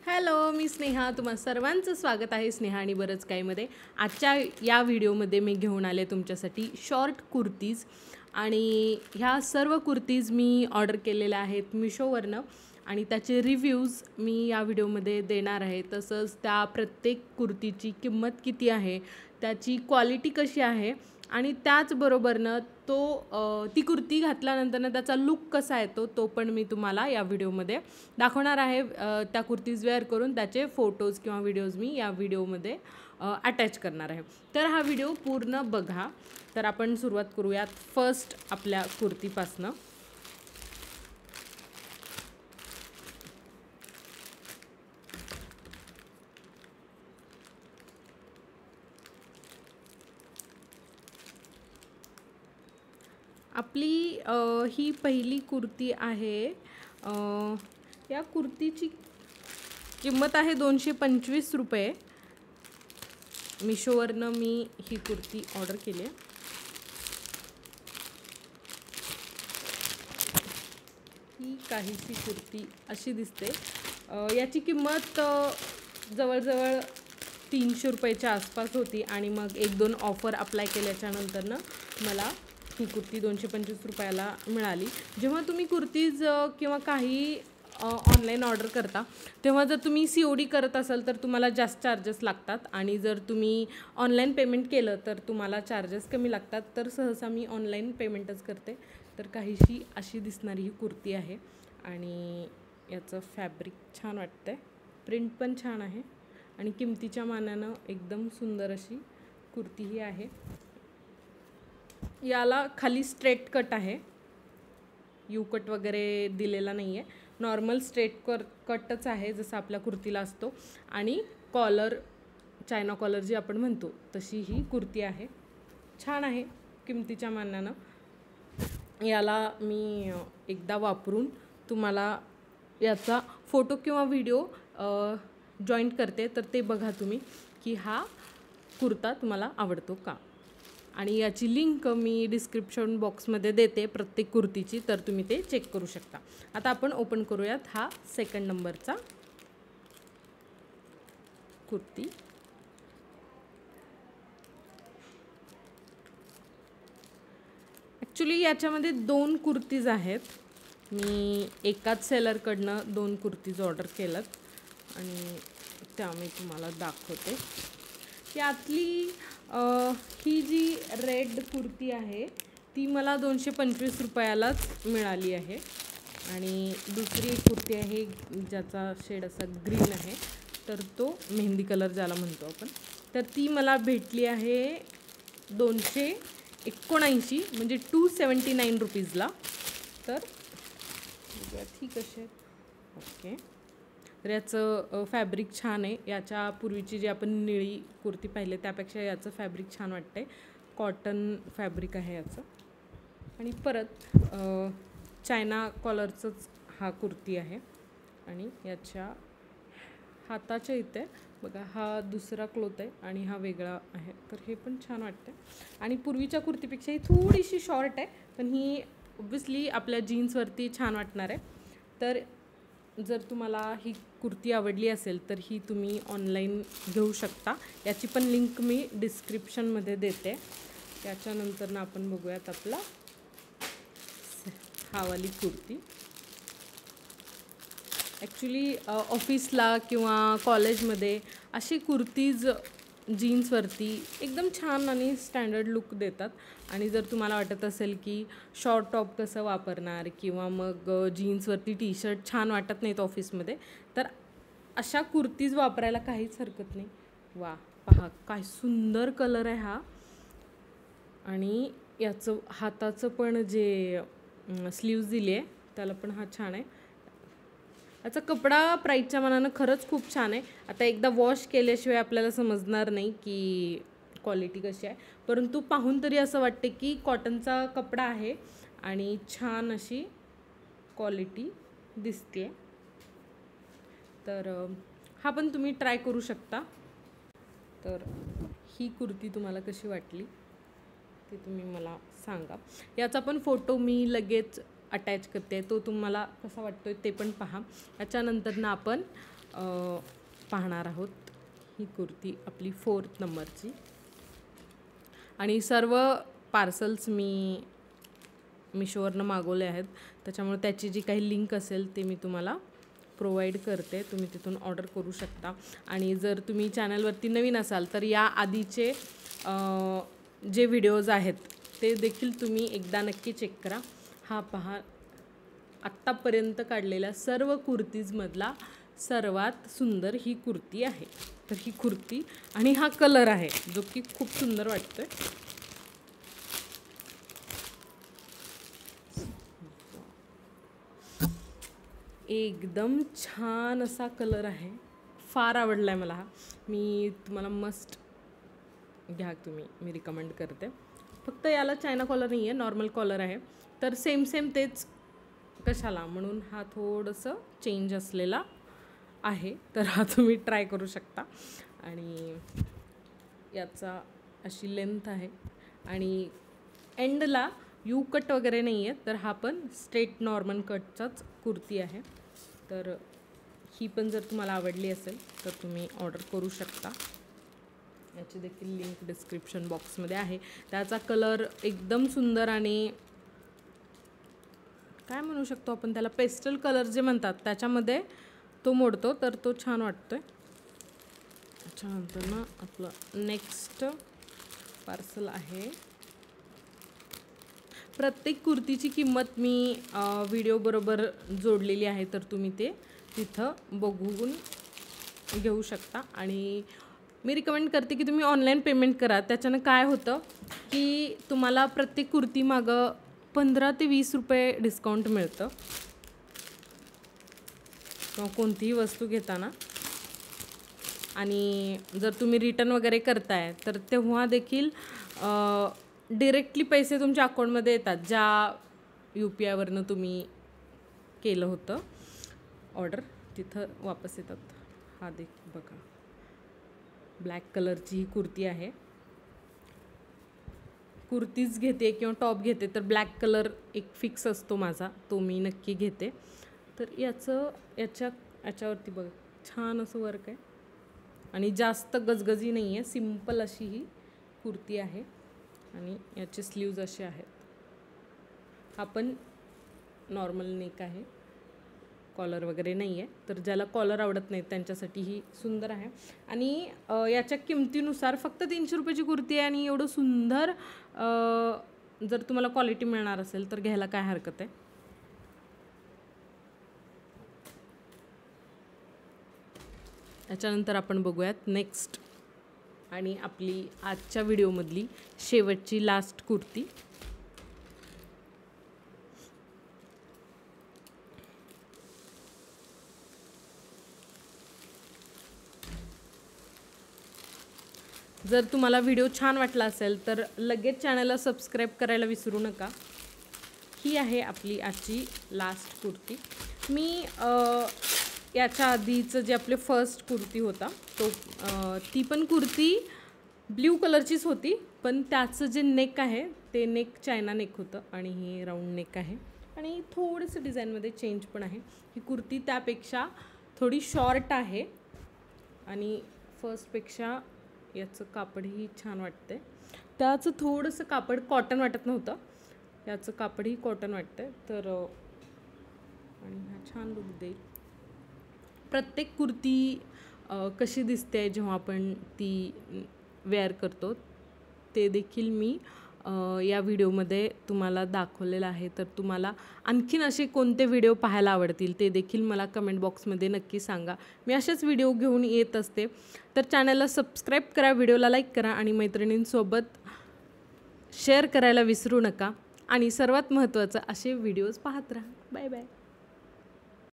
Hello, मी स्नेहा. तुम्हा सर्वांचं स्वागत आहे स्नेहा आणि बरंच काहीमध्ये. आजच्या या व्हिडिओमध्ये मी घेऊन आले तुमच्यासाठी शॉर्ट कुर्तीज आणि ह्या सर्व कुर्तीज मी ऑर्डर केलेल्या आहेत मिशोवरनं आणि त्याचे रिव्ह्यूज मी या व्हिडिओमध्ये देणार आहे. तसंच त्या प्रत्येक कुर्तीची किंमत किती आहे, त्याची क्वालिटी कशी आहे आणि त्याचबरोबरनं ती कुर्ती घातल्यानंतरनं त्याचा लुक कसा येतो तो पण मी तुम्हाला या व्हिडिओमध्ये दाखवणार आहे. त्या कुर्तीज वेअर करून त्याचे फोटोज किंवा व्हिडिओज मी या व्हिडिओमध्ये अटॅच करणार आहे. तर हा व्हिडिओ पूर्ण बघा. तर आपण सुरुवात करूयात फर्स्ट आपल्या कुर्तीपासनं. आपली ही पहिली कुर्ती आहे. या कुर्तीची किंमत आहे 225 रुपये. मिशोवरनं मी ही कुर्ती ऑर्डर केली आहे. ही काहीशी कुर्ती अशी दिसते. याची किंमत जवळजवळ 300 रुपयाच्या आसपास होती आणि मग 1-2 ऑफर अप्लाय केल्याच्यानंतरनं मला ही कुर्ती 225 रुपयाला मिळाली. जेव्हा तुम्ही कुर्तीज किंवा काही ऑनलाईन ऑर्डर करता तेव्हा जर तुम्ही COD करत असाल तर तुम्हाला जास्त चार्जेस लागतात आणि जर तुम्ही ऑनलाईन पेमेंट केलं तर तुम्हाला चार्जेस कमी लागतात. तर सहसा मी ऑनलाईन पेमेंटच करते. तर काहीशी अशी दिसणारी ही कुर्ती आहे आणि याचं फॅब्रिक छान वाटतं आहे, प्रिंट पण छान आहे आणि किमतीच्या मानानं एकदम सुंदर अशी कुर्ती ही आहे. याला खाली स्ट्रेट कट आहे, यू कट वगैरे दिलेला नाही आहे. नॉर्मल स्ट्रेट कटच आहे जसं आपल्या कुर्तीला असतो आणि कॉलर, चायना कॉलर जी आपण म्हणतो तशी ही कुर्ती आहे. छान आहे किमतीच्या मानानं. याला मी एकदा वापरून तुम्हाला याचा फोटो किंवा व्हिडिओ जॉईंट करते, तर ते बघा तुम्ही की हा कुर्ता तुम्हाला आवडतो का. आणि याची लिंक मी डिस्क्रिप्शन बॉक्समध्ये देते प्रत्येक कुर्तीची, तर तुम्ही ते चेक करू शकता. आता आपण ओपन करूयात हा सेकंड नंबरचा कुर्ती. ॲक्च्युली याच्यामध्ये 2 कुर्तीज आहेत. मी एकाच सेलरकडनं 2 कुर्तीज ऑर्डर केल्यात आणि त्या मी तुम्हाला दाखवते. यातली ही जी रेड कुर्ती आहे ती मला 225 रुपयालाच मिळाली आहे आणि दुसरी एक कुर्ती आहे ज्याचा शेड असा ग्रीन आहे, तर तो मेहंदी कलर ज्याला म्हणतो आपण, तर ती मला भेटली आहे 279 म्हणजे 279 रुपीजला. तर ही कशी आहे, ओके. तर याचं फॅब्रिक छान आहे. याच्या पूर्वीची जी आपण निळी कुर्ती पाहिली त्यापेक्षा याचं फॅब्रिक छान वाटतं आहे. कॉटन फॅब्रिक आहे याचं आणि परत चायना कॉलरचंच हा कुर्ती आहे आणि याच्या हाताच्या इथे बघा हा दुसरा क्लोथ आहे आणि हा वेगळा आहे, तर हे पण छान वाटतं. आणि पूर्वीच्या कुर्तीपेक्षा ही थोडीशी शॉर्ट आहे, पण ही ऑब्वियसली आपल्या जीन्सवरती छान वाटणार आहे. तर जर तुम्हाला ही कुर्ती आवडली असेल तर ही तुम्ही ऑनलाईन घेऊ शकता. याची पण लिंक मी डिस्क्रिप्शनमध्ये देते. त्याच्यानंतर आपण बघूयात आपला हावाली कुर्ती. ॲक्च्युली ऑफिसला किंवा कॉलेजमध्ये अशी कुर्तीज जीन्सवरती एकदम छान आणि स्टँडर्ड लुक देतात. आणि जर तुम्हाला वाटत असेल की शॉर्ट टॉप कसं वापरणार किंवा मग जीन्सवरती टी-शर्ट छान वाटत नाहीत ऑफिसमध्ये, तर अशा कुर्तीज वापरायला काहीच हरकत नाही. वा, पहा काय सुंदर कलर आहे हा. आणि याचं हाताचं पण जे स्लीव्ज दिली आहे त्याला पण हा छान आहे. याचा कपडा प्राईसच्या मानानं खरंच खूप छान आहे. आता एकदा वॉश केल्याशिवाय आपल्याला समजणार नाही की क्वालिटी कशी आहे, परंतु पाहून तरी असं वाटते की कॉटनचा कपडा आहे आणि छान अशी क्वालिटी दिसते. तर हा पण तुम्ही ट्राय करू शकता. तर ही कुर्ती तुम्हाला कशी वाटली ते तुम्ही मला सांगा. याचा पण फोटो मी लगेच अटॅच करते, तो तुम्हाला कसा वाटतोय ते पण पहा. याच्यानंतर आपण पाहणार आहोत। ही कुर्ती आपली 4th नंबरची आणि सर्व पार्सल्स मी मिशोवरनं मागवले आहेत, त्याच्यामुळे त्याची जी काही लिंक असेल ते मी तुम्हाला प्रोव्हाइड करते, तुम्ही तिथून ऑर्डर करू शकता। आणि जर तुम्ही चॅनलवरती नवीन असाल तर या आधीचे जे व्हिडिओज आहेत ते देखील तुम्ही एकदा नक्की चेक करा। हा पहा, आत्तापर्यंत काढलेल्या सर्व कुर्तीजमधला सर्वात सुंदर ही कुर्ती आहे। तर ही कुर्ती आणि हा कलर आहे जो की खूप सुंदर वाटतोय। एकदम छान असा कलर आहे, फार आवडला आहे मला हा। मी तुम्हाला मस्ट घ्या तुम्ही, मी रिकमेंड करते। फक्त याला चायना कॉलर नाही आहे, नॉर्मल कॉलर आहे। तर सेम तेच कशाला म्हणून हा थोडंसं चेंज असलेला आहे, तर हा तुम्ही ट्राय करू शकता। आणि याचा अशी लेंथ आहे आणि एंडला यू कट वगैरे नाही आहे, तर हा पण स्ट्रेट नॉर्मल कटचाच कुर्ती आहे। तर ही पण जर तुम्हाला आवडली असेल तर तुम्ही ऑर्डर करू शकता। याची देखील लिंक डिस्क्रिप्शन बॉक्समध्ये आहे। त्याचा कलर एकदम सुंदर आणि काय म्हणू शकतो आपण त्याला, पेस्टल कलर जे म्हणतात त्याच्यामध्ये तो मोडतो, तर तो छान वाटतोय। त्याच्यानंतर ना आपलं नेक्स्ट पार्सल आहे। प्रत्येक कुर्तीची किंमत मी व्हिडिओ बरोबर जोडलेली आहे, तर तुम्ही ते तिथं बघून घेऊ शकता। आणि मी रिकमेंड करते की तुम्ही ऑनलाईन पेमेंट करा। त्याच्यानं काय होतं की तुम्हाला प्रत्येक कुर्ती मागं 15 ते 20 रुपये डिस्काउंट मिळतं किंवा कोणतीही वस्तू घेताना। आणि जर तुम्ही रिटर्न वगैरे करताय तर तेव्हा देखील डिरेक्टली पैसे तुमच्या अकाउंटमध्ये येतात, ज्या UPI वरनं तुम्ही केलं होतं ऑर्डर, तिथं वापस येतात। हा देखील बघा, ब्लॅक कलरची ही कुर्ती आहे। कुर्तीज घेते किंवा टॉप घेते तर ब्लॅक कलर एक फिक्स असतो माझा, तो मी नक्की घेते। तर याच्यावरती बघा छान असं वर्क आहे आणि जास्त गजगजी नाही आहे, सिंपल अशी ही कुर्ती आहे। आणि याचे स्लीव्ज असे आहेत। हा पण नॉर्मल नेक आहे, कॉलर वगैरे नाही आहे। तर ज्याला कॉलर आवडत नाही त्यांच्यासाठी ही सुंदर आहे। आणि याच्या किमतीनुसार फक्त 300 रुपयाची कुर्ती आहे आणि एवढं सुंदर जर तुम्हाला क्वालिटी मिळणार असेल तर घ्यायला काय हरकत आहे। याच्यानंतर आपण बघूयात नेक्स्ट आणि आपली आजच्या व्हिडिओमधली शेवटची लास्ट कुर्ती। जर तुम्हाला व्हिडिओ छान वाटला असेल तर लगेच चॅनलला सबस्क्राईब करायला विसरू नका। ही आहे आपली आजची लास्ट कुर्ती। मी याच्या आधीचं जे आपले फर्स्ट कुर्ती होता तो ती पण कुर्ती ब्ल्यू कलरचीच होती, पण त्याचं जे नेक आहे ते नेक चायना नेक होतं आणि हे राऊंड नेक आहे आणि थोडंसं डिझाईनमध्ये चेंज पण आहे। ही कुर्ती त्यापेक्षा थोडी शॉर्ट आहे आणि फर्स्टपेक्षा याचं कापडही छान वाटतंय। त्याचं थोडंसं कापड कॉटन वाटत नव्हतं, याचं कापडही कॉटन वाटतंय। तर आणि हा छान लुक देईल। प्रत्येक कुर्ती कशी दिसते जेव्हा आपण ती वेअर करतो ते देखील मी या व्हिडिओमध्ये तुम्हाला दाखवलेलं आहे। तर तुम्हाला आणखीन असे कोणते व्हिडिओ पाहायला आवडतील ते देखील मला कमेंट बॉक्समध्ये नक्की सांगा। मी असेच व्हिडिओ घेऊन येत असते। तर चॅनलला सबस्क्राईब करा, व्हिडिओला लाईक करा आणि मैत्रिणींसोबत शेअर करायला विसरू नका। आणि सर्वात महत्त्वाचं असे व्हिडिओज पाहत राहा। Bye bye.